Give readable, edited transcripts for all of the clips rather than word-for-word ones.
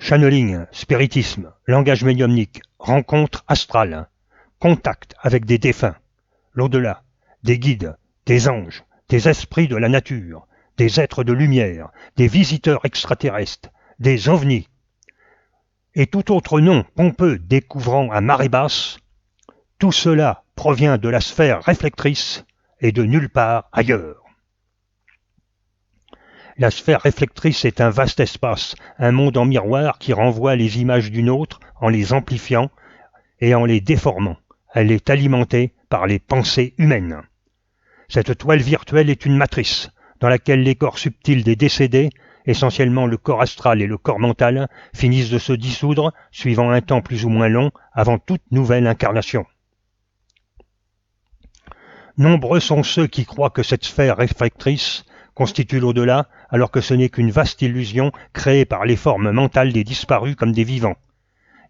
Channeling, spiritisme, langage médiumnique, rencontre astrale, contact avec des défunts, l'au-delà, des guides, des anges, des esprits de la nature, des êtres de lumière, des visiteurs extraterrestres, des ovnis, et tout autre nom pompeux découvrant à marée basse, tout cela provient de la sphère réflectrice et de nulle part ailleurs. La sphère réflectrice est un vaste espace, un monde en miroir qui renvoie les images d'une autre en les amplifiant et en les déformant. Elle est alimentée par les pensées humaines. Cette toile virtuelle est une matrice dans laquelle les corps subtils des décédés, essentiellement le corps astral et le corps mental, finissent de se dissoudre, suivant un temps plus ou moins long, avant toute nouvelle incarnation. Nombreux sont ceux qui croient que cette sphère réflectrice constitue l'au-delà, alors que ce n'est qu'une vaste illusion créée par les formes mentales des disparus comme des vivants.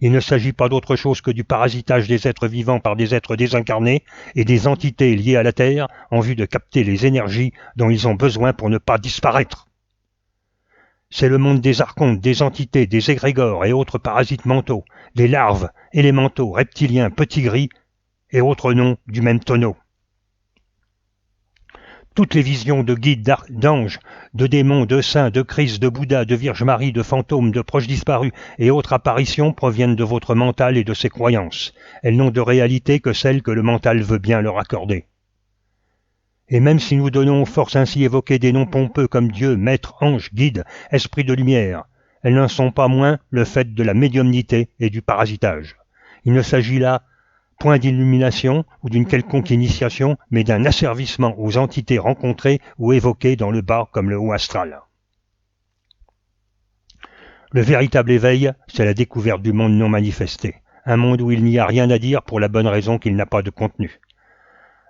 Il ne s'agit pas d'autre chose que du parasitage des êtres vivants par des êtres désincarnés et des entités liées à la Terre en vue de capter les énergies dont ils ont besoin pour ne pas disparaître. C'est le monde des archontes, des entités, des égrégores et autres parasites mentaux, des larves, élémentaux, reptiliens, petits gris et autres noms du même tonneau. Toutes les visions de guides, d'anges, de démons, de saints, de Christ, de Bouddha, de Vierge Marie, de fantômes, de proches disparus et autres apparitions proviennent de votre mental et de ses croyances. Elles n'ont de réalité que celle que le mental veut bien leur accorder. Et même si nous donnons aux forces ainsi évoquées des noms pompeux comme Dieu, Maître, Ange, Guide, Esprit de lumière, elles n'en sont pas moins le fait de la médiumnité et du parasitage. Il ne s'agit là point d'illumination ou d'une quelconque initiation, mais d'un asservissement aux entités rencontrées ou évoquées dans le bas comme le haut astral. Le véritable éveil, c'est la découverte du monde non manifesté, un monde où il n'y a rien à dire pour la bonne raison qu'il n'a pas de contenu.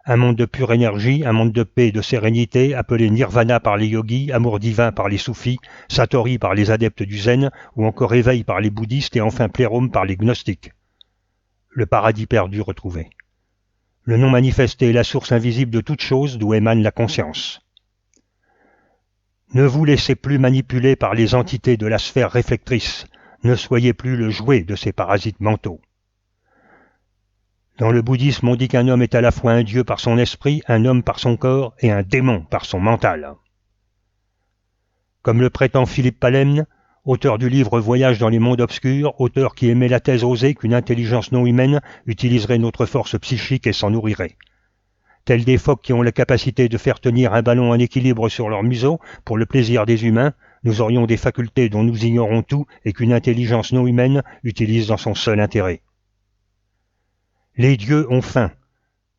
Un monde de pure énergie, un monde de paix et de sérénité, appelé nirvana par les yogis, amour divin par les soufis, satori par les adeptes du zen, ou encore éveil par les bouddhistes et enfin plérome par les gnostiques. Le paradis perdu retrouvé. Le non manifesté est la source invisible de toute chose d'où émane la conscience. Ne vous laissez plus manipuler par les entités de la sphère réflectrice, ne soyez plus le jouet de ces parasites mentaux. Dans le bouddhisme, on dit qu'un homme est à la fois un dieu par son esprit, un homme par son corps et un démon par son mental. Comme le prétend Philippe Palemne, auteur du livre Voyage dans les mondes obscurs, auteur qui émet la thèse osée qu'une intelligence non humaine utiliserait notre force psychique et s'en nourrirait. Tels des phoques qui ont la capacité de faire tenir un ballon en équilibre sur leur museau pour le plaisir des humains, nous aurions des facultés dont nous ignorons tout et qu'une intelligence non humaine utilise dans son seul intérêt. Les dieux ont faim.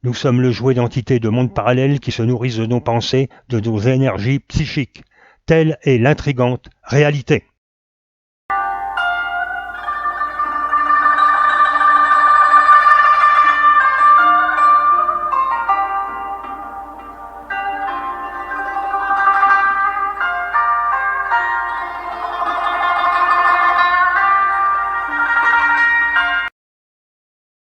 Nous sommes le jouet d'entités de mondes parallèles qui se nourrissent de nos pensées, de nos énergies psychiques. Telle est l'intrigante réalité.